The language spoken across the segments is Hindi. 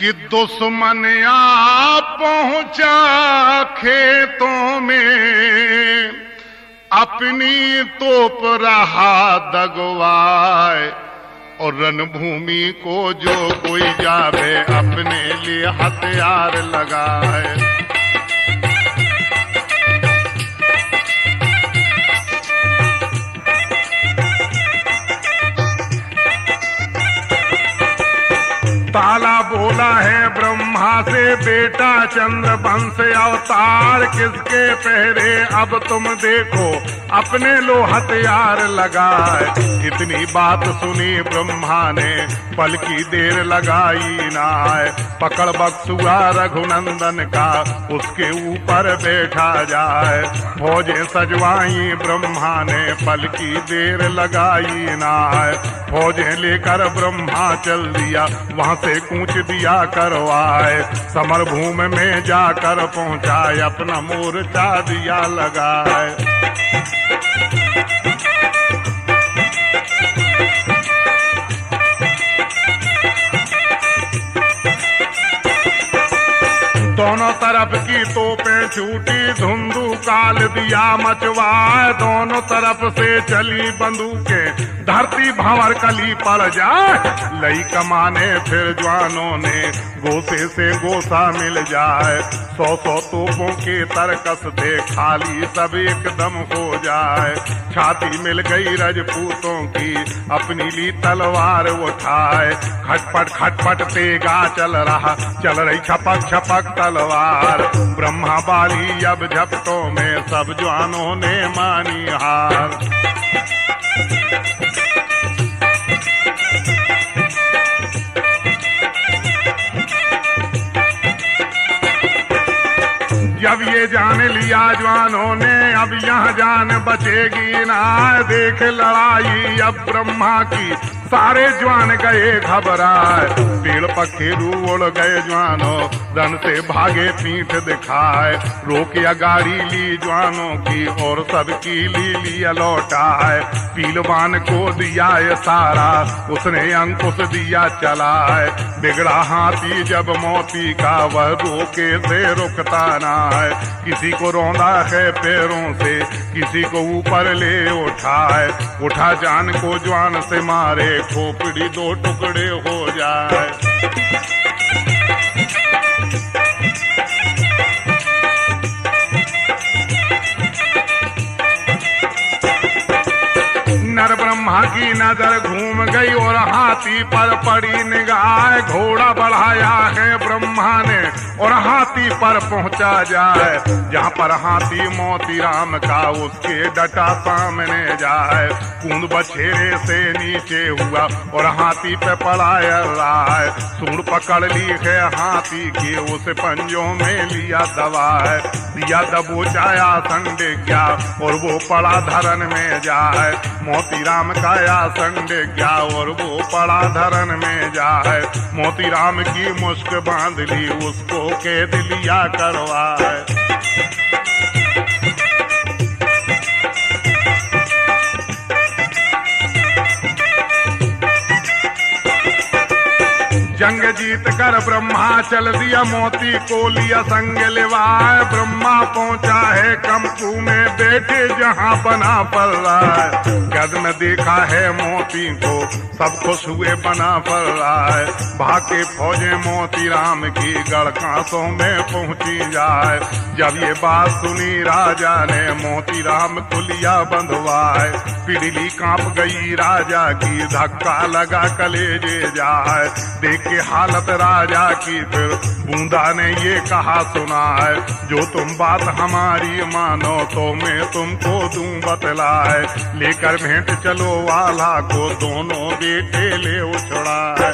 कि दुश्मन आ पहुंचा खेतों में, अपनी तोप रहा दगवाए, और रणभूमि को जो कोई जावे अपने लिए हथियार लगाए। ताला बोला है ब्रह्मा से, बेटा चंद्रवंश अवतार किसके पहरे अब तुम देखो, अपने लो हथियार लगाए। इतनी बात सुनी ब्रह्मा ने, पल की देर लगाई ना आए। पकड़ बक्सुआ रघुनंदन का, उसके ऊपर बैठा जाए। फौजें सजवाई ब्रह्मा ने, पल की देर लगाई ना आए। फौजें लेकर ब्रह्मा चल दिया, वहां से कूच दिया करवाए। समर भूमि में जाकर पहुंचाए, अपना मोर्चा दिया लगाए। दोनों तरफ की तोपें छूटी, धुंधुकाल दिया मचवाए। दोनों तरफ से चली बंदूकें, धरती भंवर कली पड़ जाए। लई कमाने फिर जवानों ने, गोसे से गोसा मिल जाए। 100-100 तोपों के तरकस थे, खाली सब एकदम हो जाए। छाती मिल गई रजपूतों की, अपनी ली तलवार उठाए। खटपट तेगा चल रहा, चल रही छपक छपक तलवार। ब्रह्मा बाली अब झपटों में, सब जवानों ने मानी हार। जब ये जान लिया जवानों ने, अब यहाँ जान बचेगी ना। देख लड़ाई अब ब्रह्मा की, सारे जवान गए घबराए। पेड़ पखेरू उड़ गए जवानों, रण से भागे पीठ दिखाए। रोकिया गाड़ी ली जवानों की, और सबकी ली लिया लौटाए। पीलवान को दिया ये सारा, उसने अंकुश दिया चलाए। बिगड़ा हाथी जब मोती का, वह रोके से रुकता ना है। किसी को रौंदा है पैरों से, किसी को ऊपर ले उठाए। उठा जान को जवान से मारे, खोपड़ी 2 टुकड़े हो जाए। नर ब्रह्मा की नजर घूम गई, और हाथी पर पड़ी निगाह। घोड़ा बढ़ाया है ब्रह्मा ने, और हाथी पर पहुंचा जाए। जहां पर हाथी मोती राम का, उसके डटा सामने जाए। कूंद बछेरे से नीचे हुआ, और हाथी पे पड़ाया राय। सूंड पकड़ ली है हाथी की, उसे पंजों में लिया दबाए। दिया दबोचाया संडे क्या, और वो पड़ा धरन में जाए। मोती राम का आसन गया, और वो पड़ा धरन में जाए। मोती राम की मुश्क बांध ली, उसको कैद लिया करवाए। जंग जीत कर ब्रह्मा चल दिया, मोती को लिया संग लिवाए। ब्रह्मा पहुंचा है कंपू में, बैठे जहां बना पड़ रहा है। गद में देखा है मोती को, सब खुश हुए बना पड़ रहा है। भागे फौजें मोती राम की, गढ़ कांसों में पहुंची जाए। जब ये बात सुनी राजा ने, मोती राम को लिया बंधवाए। पिड़ली कांप गई राजा की, धक्का लगा कलेजे जाए। देख के हालत राजा की, फिर बूंदा ने ये कहा सुना है। जो तुम बात हमारी मानो, तो मैं तुमको दूं बतलाए। लेकर भेंट चलो वाला को, दोनों बेटे ले उछड़ा है।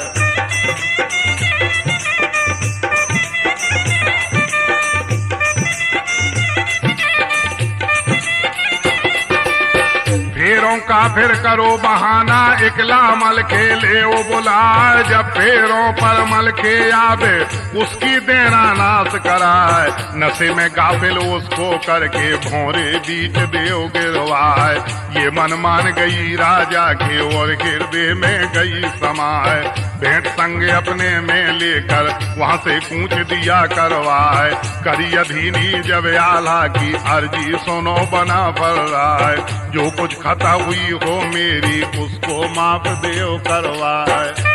फेरों का फिर करो बहाना, इकला मल खेले ओ बुलाए। जब फेरों पर मल के आवे, उसकी देना नाश कराए। नशे में गाफिल उसको करके, भौरे बीच देव गिरवाए। ये मन मान गई राजा के, और हृदय में गई समाए। भेंट संग अपने में लेकर वहां से कूच दिया करवाए। करी अधीनी जब आल्हा की अर्जी सुनो बना फर्राए। जो कुछ खता हुई हो मेरी उसको माफ देव करवाए।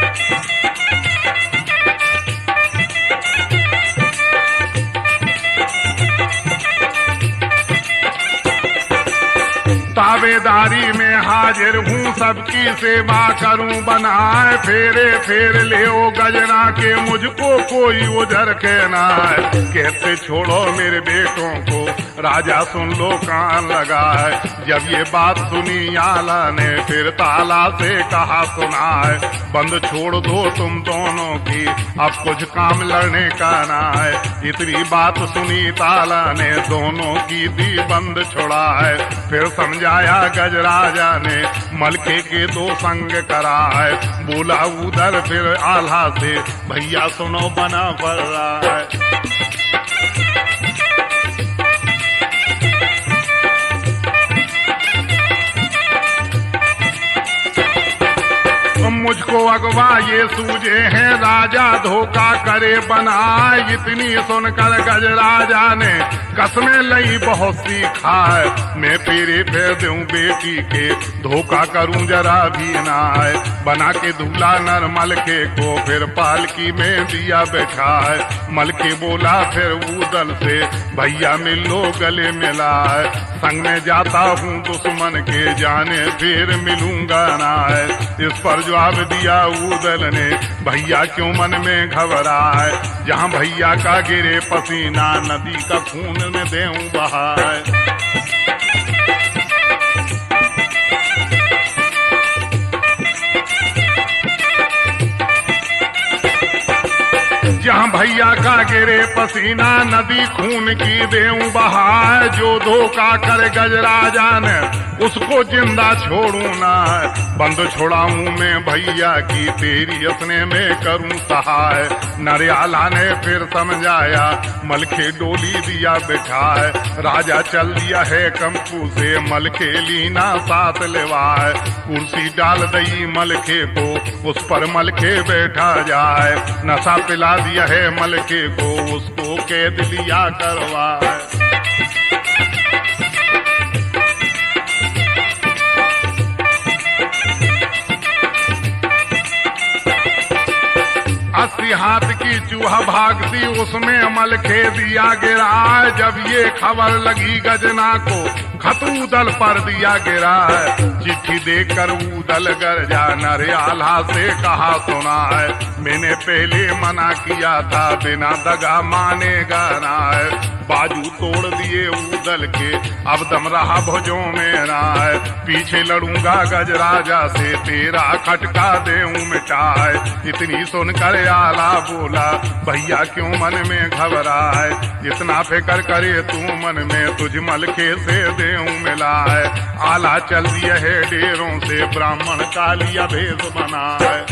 ताबेदारी में हाजिर हूँ सबकी सेवा करूँ बनाए। फेरे फेर ले ओ गजना के मुझको कोई उधर के ना। कहते छोड़ो मेरे बेटों को राजा सुन लो कान लगाए। जब ये बात सुनी आला ने फिर ताला से कहा सुनाए। बंद छोड़ दो तुम दोनों की अब कुछ काम लड़ने का ना है। इतनी बात सुनी ताला ने दोनों की दी बंद छुड़ाए। फिर समझाया गजराजा ने मलके के दो संग कराए। बोला उधर फिर आल्हा से भैया सुनो बना फर्राए। मुझको अगवा ये सूझे हैं राजा धोखा करे बनाए। इतनी सुनकर गजराजा ने कसमें लई बहुत सी खाए। मैं फेरे फेर दूं बेटी के धोखा करूं जरा भी ना आए। बना के दूल्हा नर मलके को फिर पालकी में दिया बैठाए। मलके बोला फिर उदल से भैया मिल लो गले मिलाए। संग में जाता हूँ दुश्मन के जाने फिर मिलूंगा ना है। इस पर जवाब दिया उदल ने भैया क्यों मन में घबराए। जहाँ भैया का गिरे पसीना नदी का खून में देऊं बहाए। जहाँ भैया का गिरे पसीना नदी खून की देऊं बहाए। जो धोखा कर गजराजा ने उसको जिंदा छोड़ू ना। बंद छोड़ाऊं मैं भैया की तेरी अपने में करूं सहाय। नरियाला ने फिर समझाया मलके डोली दिया बिठाए। राजा चल दिया है कंपू से मलके लीना साथ लेवाए। कुर्सी डाल दई मलके को उस पर मलके बैठा जाए। नशा पिला दिया है मलके को उसको कैद लिया करवाए। अस्सी हाथ की चूहा भागती उसमें मलके दिया गिरा। जब ये खबर लगी गजना को खत उदल पर दिया गिरा। चिट्ठी देकर उदल गरजा नरियाला से कहा सुना है। मैंने पहले मना किया था बिना दगा मानेगा ना। बाजू तोड़ दिए उदल के अब दम रहा भुजों में ना। पीछे लड़ूंगा गजराजा से तेरा खटका देऊं मिटाए। इतनी सुनकर आला बोला भैया क्यों मन में घबराए। इतना फिक्र करे तू मन में तुझ मलके से देऊं मिलाए। आला चल दिया है डेरों से ब्राह्मण का लिया भेष बनाए।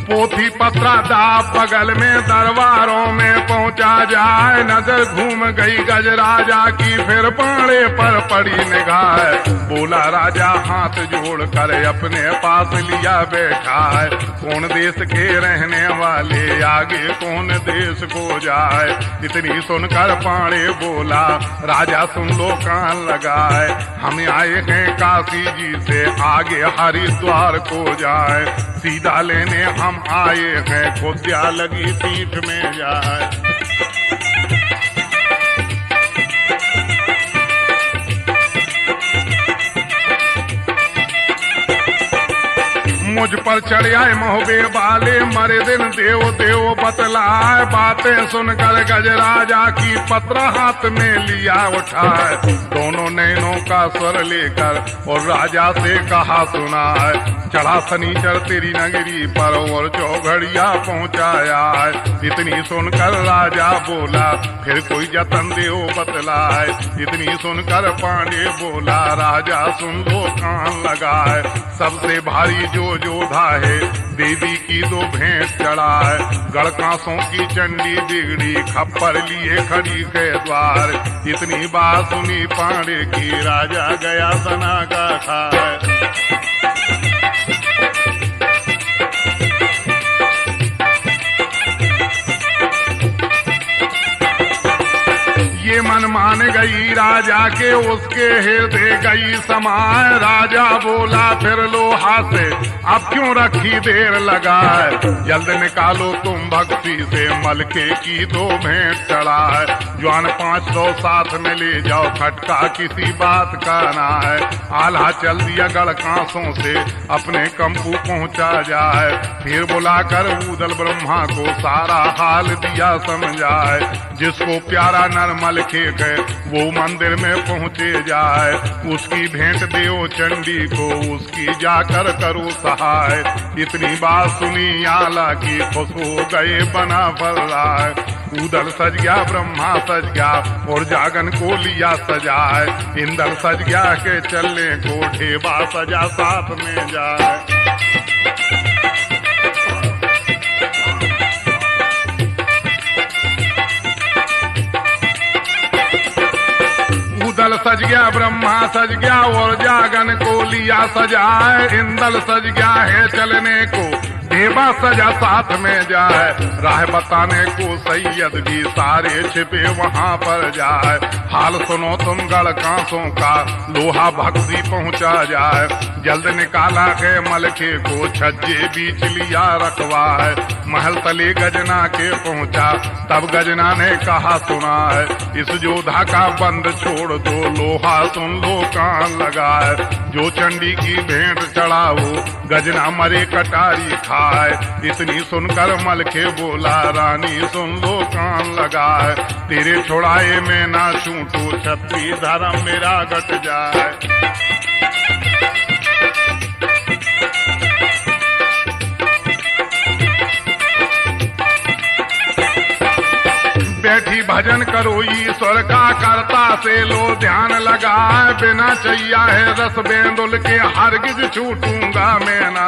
पोथी पत्रा दाब बगल में दरबारों में पहुंचा जाए। नजर घूम गई गजराजा की फिर पाड़े पर पड़ी निगाह। बोला राजा हाथ जोड़ कर अपने पास लिया बैठा है। कौन देश के रहने वाले आगे कौन देश को जाए। इतनी सुनकर पाड़े बोला राजा सुन लो कान लगाए। हम आए हैं काशी जी से आगे हरिद्वार को जाए। सीधा लेने हम आए हैं खोद्या लगी पीठ में जाए। मुझ पर चढ़ आए मोहबे वाले मरे दिन देव देव बतलाए। बातें सुनकर गजराजा की पत्र हाथ में लिया उठाए। दोनों नैनों का का स्वर लेकर और राजा से कहा सुना है, चढ़ा शनिचर तेरी नगरी पर और चौघड़िया पहुँचाया है। इतनी सुनकर राजा बोला फिर कोई जतन देओ बतलाए। इतनी सुनकर पांडे बोला राजा सुन लो कान लगाए। सबसे भारी जो योद्धा है देवी की दो भेंट चढ़ा है। गढ़कासों की चंडी बिगड़ी खप्पर लिए खड़ी के द्वार। इतनी बात सुनी पांडे की राजा गया सना का खाए। ये मन मान गई राजा के उसके हृदय गई समाए। राजा बोला फिर लोहा से अब क्यों रखी देर लगाए। जल्द निकालो तुम भक्ति से मलके की दो भेंट चढ़ाए। जवान 500 साथ में ले जाओ खटका किसी बात का ना है। आल्हा चल दिया गढ़कासों से अपने कंपू पहुंचा जाए। फिर बुलाकर ऊदल ब्रह्मा को सारा हाल दिया समझाए। जिसको प्यारा नरमल खेक है वो मंदिर में पहुँचे जाए। उसकी भेंट देओ चंडी को उसकी जाकर करो सहाय। इतनी बात सुनी आला की खुश हो गए बना फल रहा है। ऊदल सज गया ब्रह्मा सज गया और जागन को लिया सजाए। इंदल सज गया के चलने को ढेबा सजा साथ में जाए। ऊदल सज गया ब्रह्मा सज गया और जागन को लिया सजाए। इंदल सज गया है चलने को ढेबा सजा साथ में जाए। राह बताने को सैयद भी सारे छिपे वहाँ पर जाए। हाल सुनो तुम गढ़कासों का लोहा भक्ति पहुँचा जाए। जल्द निकाला के मलके को छज्जे बीच लिया रखवाए। महल तले गजना के पहुँचा तब गजना ने कहा सुना है। इस योद्धा का बंद छोड़ दो लोहा सुन लो कान लगाए। जो चंडी की भेंट चढ़ाओ गजना मरे कटारी खाए। इतनी सुनकर मलके बोला रानी सुन लो कान लगाए। तेरे छोड़ाए में ना छूटू छत्री धर्म मेरा घट जाए। बैठी भजन करो ईश्वर का करता से लो ध्यान लगाए। बिना चैया है रस बेंदुल के हरगिज छूटूंगा मैं ना।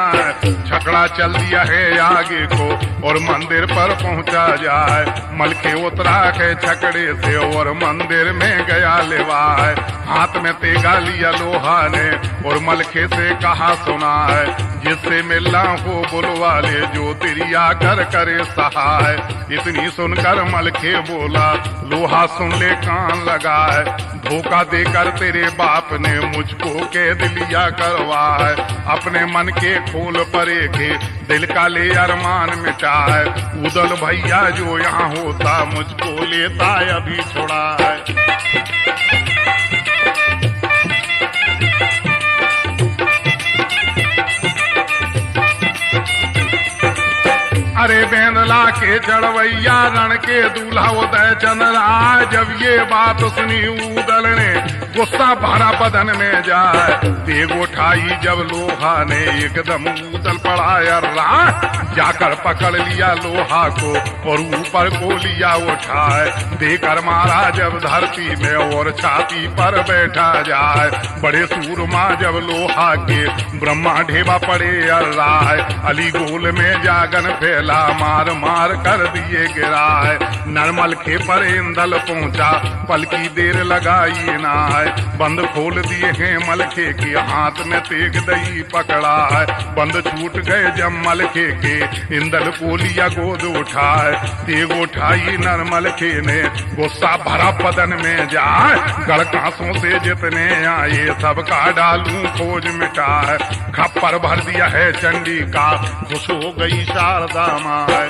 छकड़ा चल दिया है आगे को और मंदिर पर पहुंचा जाए। मलके उतरा के छकड़े से और मंदिर में गया लेवाए। हाथ में तेगा लिया लोहा ने और मलके से कहा सुना है। जिससे मिलना हो बुलवा ले जो तिरिया कर करे सहाय। इतनी सुनकर मलके बोला लोहा सुन ले कान लगाए। धोखा देकर तेरे बाप ने मुझको कैद लिया करवाए। अपने मन के खोल परे के दिल का ले अरमान मिटाए। उदल भैया जो यहाँ होता मुझको लेता अभी छोड़ा है। अरे बेंदला के चढ़वैया रण के दूल्हा उदय चंद्रा। जब ये बात सुनी ऊदल ने गुस्सा भरा बदन में जाए। तेग उठाई जब लोहा ने एकदम ऊदल पड़ा जाकर पकड़ लिया लोहा को और ऊपर को लिया उठाए। देकर मारा जब धरती में और छाती पर बैठा जाए। बड़े सूरमा जब लोहा के ब्रह्मा ढेबा पड़े अर्राए। अली गोल में जागन फैला मार मार कर दिए गिराए। नरमल के पर इंदल पहुंचा पल की देर लगाई ना है। बंद खोल दिए हैं मलके के हाथ में तेग दही पकड़ा है। बंद छूट गए जब मलके के इंदल को लिया गोद उठाए। तेग उठाई नरमल के ने गुस्सा भरा बदन में जाए। गढ़कासों से जितने आए सबका डालू खोज मिटाए। खप्पर भर दिया है चंडी का खुश हो गई शारदा माए।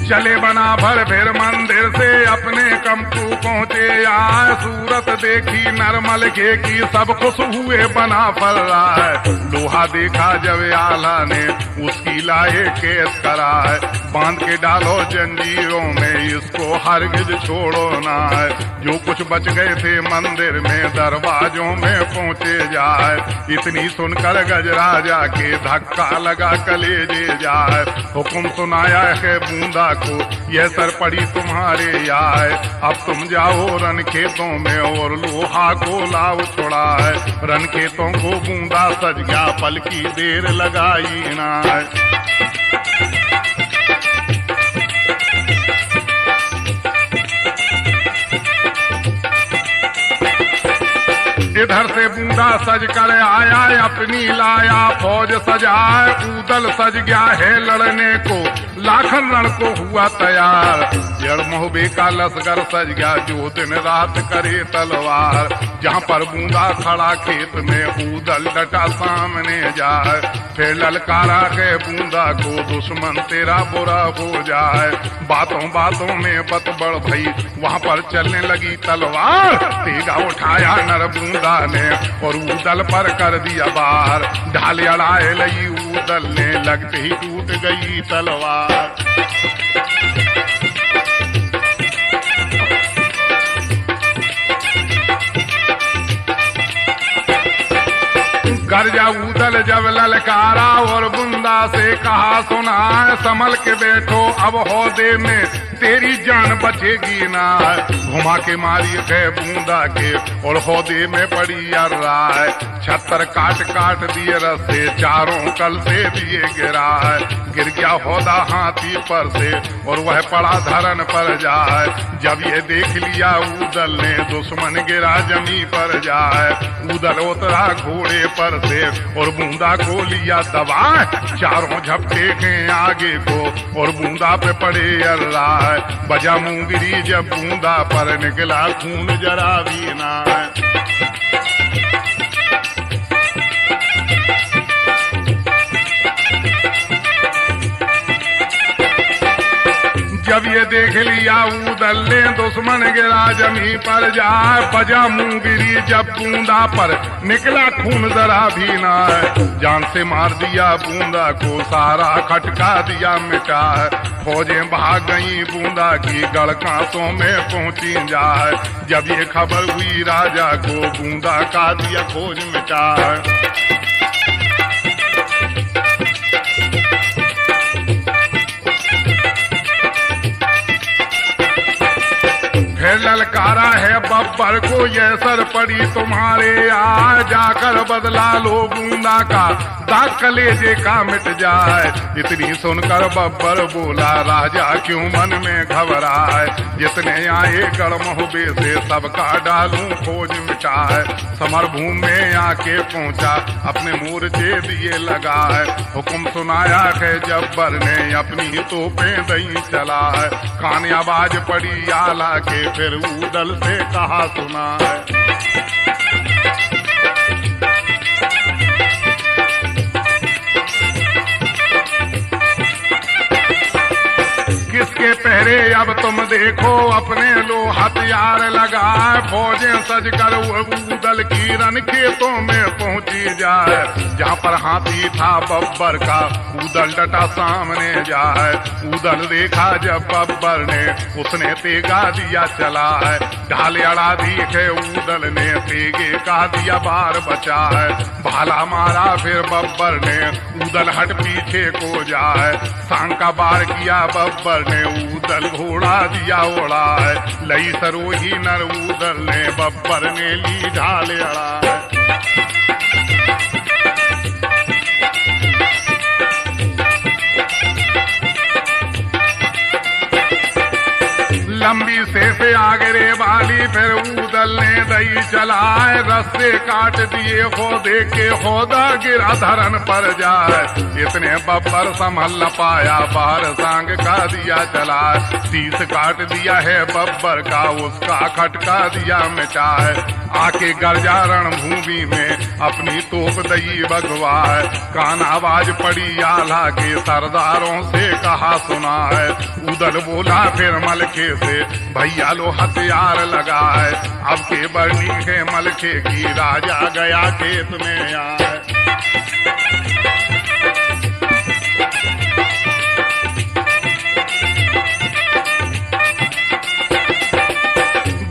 चले बना भर फिर मंदिर से अपने कंपू पहुँचे आए। सूरत देखी नरमल के की सब खुश हुए बना फल रहा है। लोहा देखा जब आला ने उसकी लाए केस करा है। बांध के डालो जंजीरों में इसको हरगिज छोड़ो ना है। जो कुछ बच गए थे मंदिर में दरवाजों में पहुँचे जाए। इतनी सुनकर गजराजा के धक्का लगा कलेजे जाए। हुक्म सुनाया है बूंदा को यह सर पड़ी तुम्हारे आए। अब तुम जाओ रन खेतों में और लोहा को लाओ छोड़ा है। रन खेतों को बूंदा सज गया पल की देर लगाई ना है। इधर से बूंदा सज कर आया अपनी लाया फौज सजाए। ऊदल सज गया है लड़ने को लाखन रण को हुआ तैयार। जड़ मोहबे का लश्कर सज गया जो दिन रात करे तलवार। जहाँ पर बूंदा खड़ा खेत में ऊदल डटा सामने जाए। फिर ललकारा के बूंदा को दुश्मन तेरा बुरा हो जाए। बातों बातों में बत बढ़ भई वहाँ पर चलने लगी तलवार। तेगा उठाया नर बूंदा ने और ऊदल पर कर दिया बार। ढाल अड़ाए लई ऊदल ने लगते ही टूट गई तलवार। गर्जा ऊदल जब ललकारा और बूंदा से कहा सुना संभल के बैठो अब हौदे में तेरी जान बचेगी ना। घुमा के मारी है बूंदा के और हौदे में पड़ी अर्रा है। छत्तर काट काट दिए रस्ते चारों कल से दिए गिरा है। गिर गया हौदा हाथी पर से और वह पड़ा धरन पर जाए। जब ये देख लिया ऊदल ने दुश्मन गिरा जमी पर जाए। ऊदल उतरा घोड़े पर से और बूंदा को लिया दबाए। चारों झपटे के आगे को और बूंदा पे पड़े अर्रा है। बजा मुंगरी जब बूंदा पर निकला खून जरा भी ना है। जब ये देख लिया ऊदल ने दुश्मन गिरा जमी पर जाए। बजा मुंगरी जब बूंदा पर निकला खून जरा भी ना है। जान से मार दिया बूंदा को सारा खटका दिया मिटा है। फौजें भाग गई बूंदा की गढ़ कांसों में पहुंची जाए। जब ये खबर हुई राजा को बूंदा का दिया खोज मिटा है। फिर ललकारा है बब्बर को ये सर पड़ी तुम्हारे आ। जाकर बदला लो बूंदा का दाग कलेजे का मिट जाए। इतनी सुनकर बब्बर बोला राजा क्यों मन में घबराए। जितने आए गढ़ मोहबे से सबका डालूं खोज मिटाए। समर भूमि में आके पहुंचा अपने मोर्चे दिए लगाए। हुक्म सुनाया है जब्बर ने अपनी तोपें दई चला है। कान आवाज पड़ी आला के फिर ऊदल से कहा सुना है। किसके पहरे अब तुम देखो अपने लो हथियार लगाए। फौजें सज कर ऊदल की रन खेतों में पहुंची जाए। जहाँ पर हाथी था बब्बर का ऊदल डटा सामने जाए। ऊदल देखा जब बब्बर ने उसने तेगा दिया चला है। ढाल अड़ा दी है ऊदल ने तेगे का दिया बार बचा है। भाला मारा फिर बब्बर ने ऊदल हट पीछे को जाए। सांग का बार किया बब्बर ने ऊदल घोड़ा दिया उड़ा है। लई सरोही नर ऊदल ने बब्बर ने ली ढाल अड़ा है। लंबी से आगरे वाली फिर ऊदल चलने दई चलाए, रस्ते काट दिए खोदे के खोदा गिरा धरन पर जाए। इतने बब्बर संभल न पाया, बाहर सांग का दिया चलाए। 30 काट दिया है बब्बर का, उसका खटका दिया मिटाए। आके गर्जा रणभूमि में अपनी तोप दई बगवाए। कान आवाज पड़ी आला के सरदारों से कहा सुना है। उदल बोला फिर मलखे से, भैया लो हथियार लगाए। अब के बरनी है मलखे की, राजा गया खेत में आए।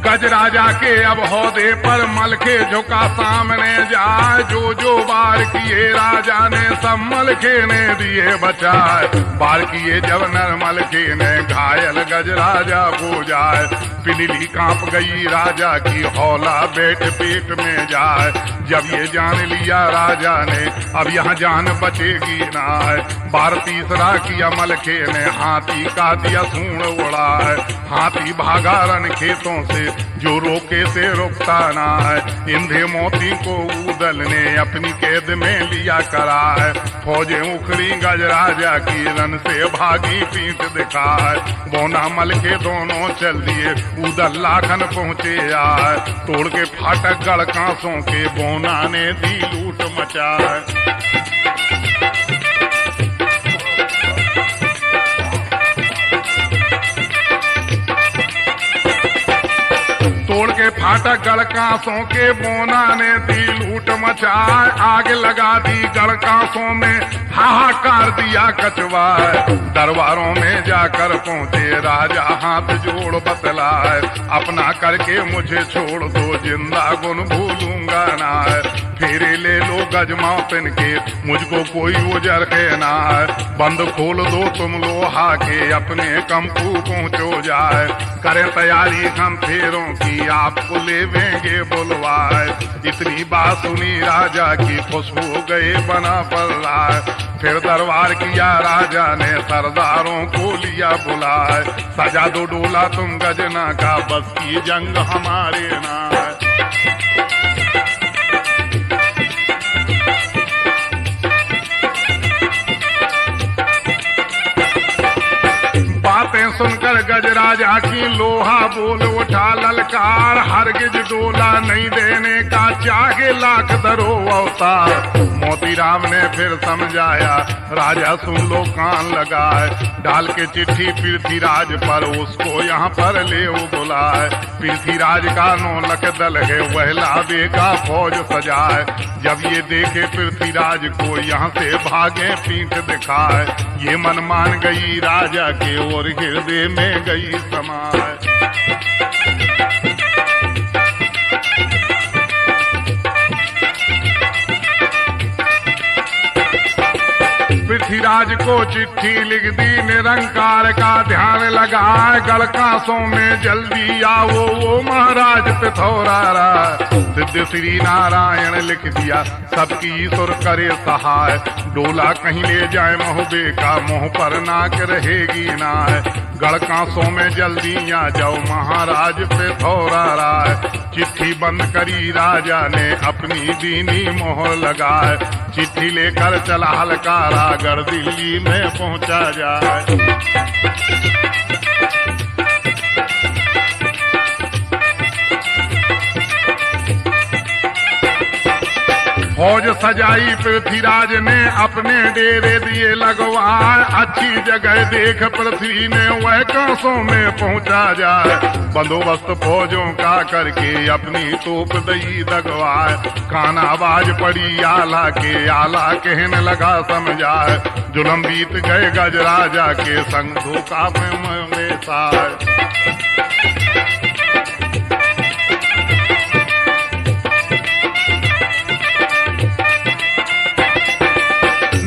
गज राजा के अब होदे पर मलखे झुका सामने जाए। जो बार किए राजा ने सब मलखे ने दिए बचाए। बार किए जब नर मलखे ने घायल गज राजा को जाए। पिनली कांप गई राजा की, हौला बैठ पेट में जाए। जब ये जान लिया राजा ने अब यहाँ जान बचेगी ना है। बार तीसरा किया मलखे ने, हाथी का दिया सूंड उड़ा है। हाथी भागा रन खेतों से, जो रोके से रुकता ना है। इंधे मोती को उदल ने अपनी कैद में लिया करा है। फौजें उखड़ी गज राजा की, रन से भागी पीठ दिखा है। बोना मलखे दोनों चल दिए, उदल लाखन पहुंचे आए। तोड़ के फाटक गढ़ कांसों के, बोना ने दी लूट मचा है। तोड़ के फाटक गढ़कासों के, बोना ने दी लूट मचाए। आग लगा दी गढ़कासों में, हाहाकार दिया कचवाए। दरबारों में जाकर पहुंचे राजा, हाथ जोड़ बतलाए। अपना करके मुझे छोड़ दो, जिंदा गुन भूलूंगा ना है। फेरे ले लो गजमौतन के, मुझको कोई उजर के ना है। बंद खोल दो तुम लोहा के, अपने कंपू पहुंचो जाए। करें तैयारी हम फेरों की, आपको लेवेंगे बुलवाए। इतनी बात सुनी राजा की, खुश हो गए बना पर राय। फिर दरबार किया राजा ने, सरदारों को लिया बुलाए। सजा दो डोला तुम गजना का, बस की जंग हमारे ना है। बातें सुनकर गज राजा की, लोहा बोल उठा ललकार। हरगिज डोला नहीं देने का, चाहे लाख दरो अवतार। मोतीराम ने फिर समझाया, राजा सुन लो कान लगाए। डाल के चिट्ठी पृथ्वीराज पर, उसको यहाँ पर ले बुलाए। पृथ्वीराज का 9 लाख दल है, वह लादे का फौज सजाए। जब ये देखे पृथ्वीराज को, यहाँ से भागे पीठ दिखाए। ये मन मान गई राजा के, और हृदय में गई समाए। पृथ्वीराज को चिट्ठी लिख दी, निरंकार का ध्यान लगाए। गढ़कासों में जल्दी आओ, वो महाराज पिथौरारा। सिद्ध श्री नारायण लिख दिया, सबकी ईश्वर करे सहाय। डोला कहीं ले जाए मोहबे का, मोह पर नाक रहेगी ना है। गढ़कासों में जल्दी आ जाओ, महाराज पिथौरारा। चिट्ठी बंद करी राजा ने, अपनी दीनी मोहर लगाए। चिट्ठी लेकर चला हलकारा, अगर दिल्ली में पहुंचा जाए। फौज सजाई पृथ्वीराज ने, अपने डेरे दिए लगवाए। अच्छी जगह देख पृथ्वी ने, वह कांसों में पहुंचा जाए। बंदोबस्त फौजों का करके, अपनी तोप दई दगवाए। कान आवाज पड़ी आला के, आला कहने लगा समझाए। जुलम बीत गए गज राजा के, संग धोखा में सार।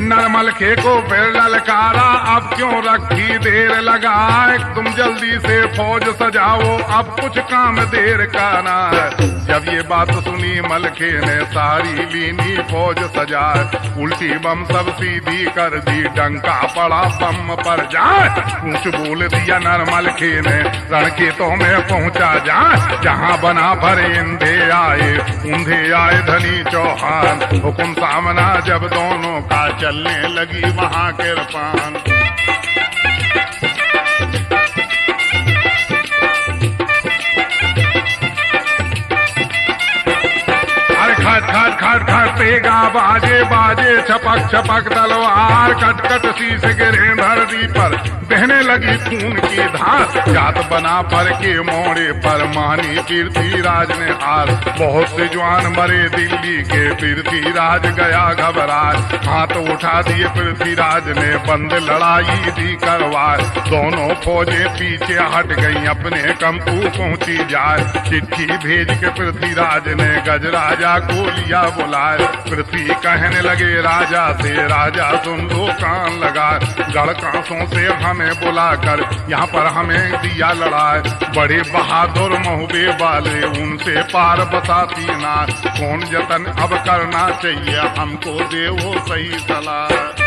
नरमल मलखे को फिर ललकारा, अब क्यों रखी देर लगाए, तुम जल्दी से फौज सजाओ, अब कुछ काम देर का ना है। जब ये बात सुनी मलखे ने सारी लीनी फौज सजाए, उल्टी बम सब सीधी कर दी, डंका पड़ा बम पर जाए। कुछ बोल दिया नर मलखे ने, रणखेतों में पहुंचा जाए, जहां बना भरे इंधे आए, ऊंधे आए धनी चौहान। हुकुम सामना जब दोनों का, चलने लगी वहां किरपान। खट खट खट खट पेगा बाजे बाजे, छपक छपक तलवार, कट कट शीश गिरे धरती पर, बहने लगी खून की धार। जात बना पर के मोड़े पर, मानी पृथ्वीराज ने हार। बहुत से जवान मरे दिल्ली के, पृथ्वीराज गया घबराए। हाथ उठा दिए पृथ्वीराज ने, बंद लड़ाई दी करवाए। दोनों फौजें पीछे हट गई, अपने कंपू पहुंची जाए। चिट्ठी भेज के पृथ्वीराज ने गजराजा को लिया बुलाए। पृथ्वी कहने लगे राजा से, राजा सुन लो कान लगा, गढ़ कांसों से हमें बुलाकर यहाँ पर हमें दिया लड़ाए। बड़े बहादुर महुबे वाले, उनसे पार बसाती ना, कौन जतन अब करना चाहिए, हमको दे वो सही सलाह।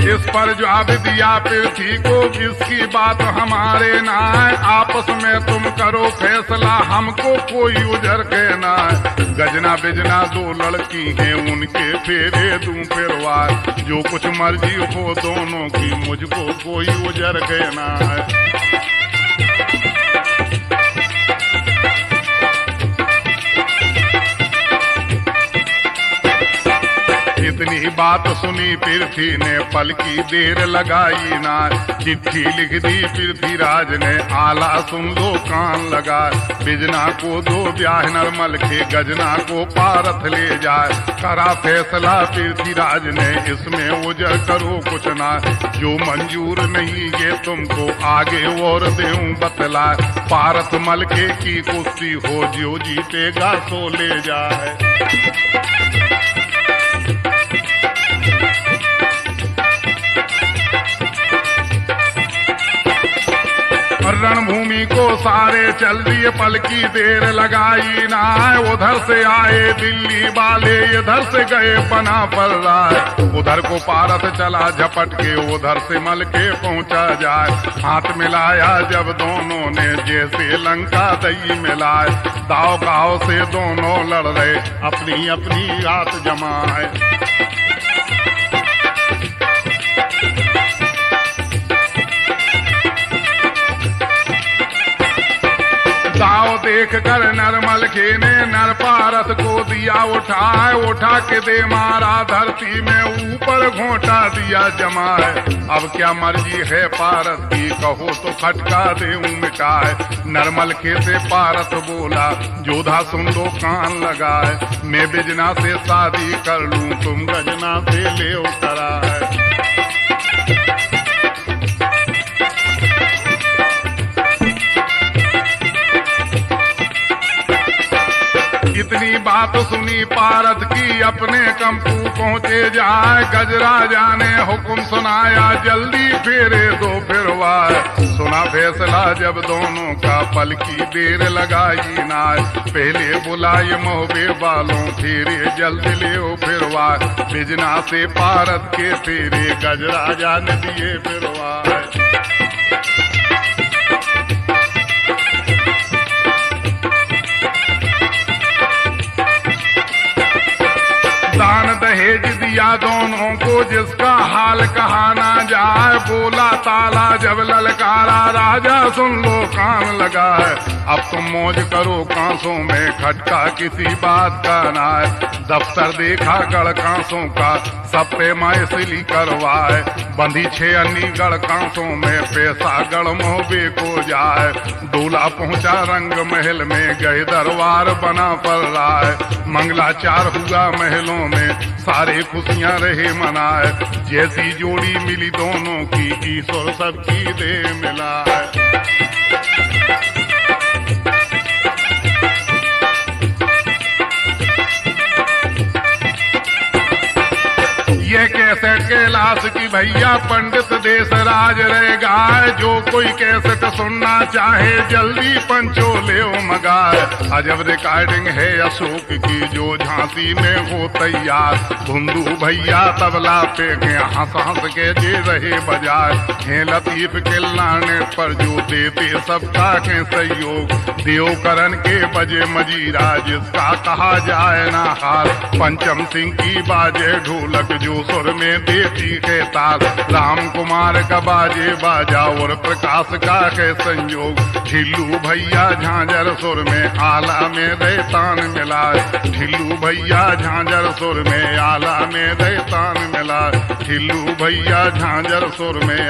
इस पर जवाब दिया पृथ्वी को, इसकी बात हमारे ना है, आपस में तुम करो फैसला, हमको कोई उजर के ना है। गजना बिजना दो लड़की हैं, उनके फेरे दूं फिरवार, जो कुछ मर्जी हो दोनों की, मुझको कोई उजर के ना है। इतनी बात सुनी पृथ्वी ने, पल की देर लगाई ना, चिट्ठी लिख दी पृथ्वीराज ने, आला सुन लो कान लगा। बिजना को दो ब्याह नरमल के, गजना को पारथ ले जाए। करा फैसला पृथ्वीराज ने, इसमें उजर करो कुछ ना, जो मंजूर नहीं ये तुमको आगे और देऊं बतला। पारथ मलके की कुश्ती हो, जो जीतेगा सो ले जाए। रणभूमि को सारे चल दिए, पल की देर लगाई ना, उधर से आए दिल्ली वाले, इधर से गए बना पर राय। उधर को पारथ चला झपट के, उधर से मल के पहुंचा जाए। हाथ मिलाया जब दोनों ने, जैसे लंका दही मिलाए। दाव गाव से दोनों लड़ रहे, अपनी अपनी रात जमाए। दाव देख कर नरमल के ने, नर पारथ को दिया उठाए। उठा के दे मारा धरती में, ऊपर घोंटा दिया जमाए। अब क्या मर्जी है पारथ की, कहो तो खटका देऊं मिटाए। नरमल के से पारथ बोला, जोधा सुन लो कान लगाए। मैं बिजना से शादी कर लूं, तुम गजना से ले कराए। इतनी बात सुनी पारथ की, अपने कंपू पहुंचे जाए। गजराजा ने हुक्म सुनाया, जल्दी फेरे दो फिरवाए। सुना फैसला जब दोनों का, पल की देर लगाई ना, पहले बुलाए महुबे वालों, फेरे जल्द ले फिरवाए। बिजना से पारथ के फेरे, गजराजा ने दिए फिरवाए। दान दहेज दिया दोनों को, जिसका हाल कहा ना जाए। बोला ताला जब ललकारा, राजा सुन लो कान लगा है। अब तुम मौज करो कांसों में, खटका किसी बात का ना है। दफ्तर देखा गढ़ कांसों का, सब पे मैसिली करवाए। बंधी 6 अन्नी गढ़ कांसों में, पैसा गढ़ मोहबे को जाए। दूल्हा पहुंचा रंग महल में, गए दरबार बना पर राय। मंगलाचार हुआ महलों में, सारे खुशियां रहे मनाए। जैसी जोड़ी मिली दोनों की, ईश्वर सबकी दे मिला है। कैसेट कैलाश की भैया पंडित देश राज रह गाय। जो कोई कैसेट सुनना चाहे जल्दी पंचो ले मगाए। अजब रिकॉर्डिंग है अशोक की जो झांसी में हो तैयार। भुंदू भैया तबला पे हंस हंस के जे रहे बजाय। हे लतीफ के लाने पर जो देते सबका के सहयोग। देवकरण के बजे मजीरा जिसका कहा जाए ना हाल। पंचम सिंह की बाजे ढोलक जो सुर में देती है ताल। राम कुमार का बाजे बाजा और प्रकाश का है संयोग। ढिल्लू भैया झांझर सुर में आला में दैतान मिला। ढिल्लू भैया झांझर सुर में आला में दैतान मिला। ढिल्लू भैया झांझर सुर में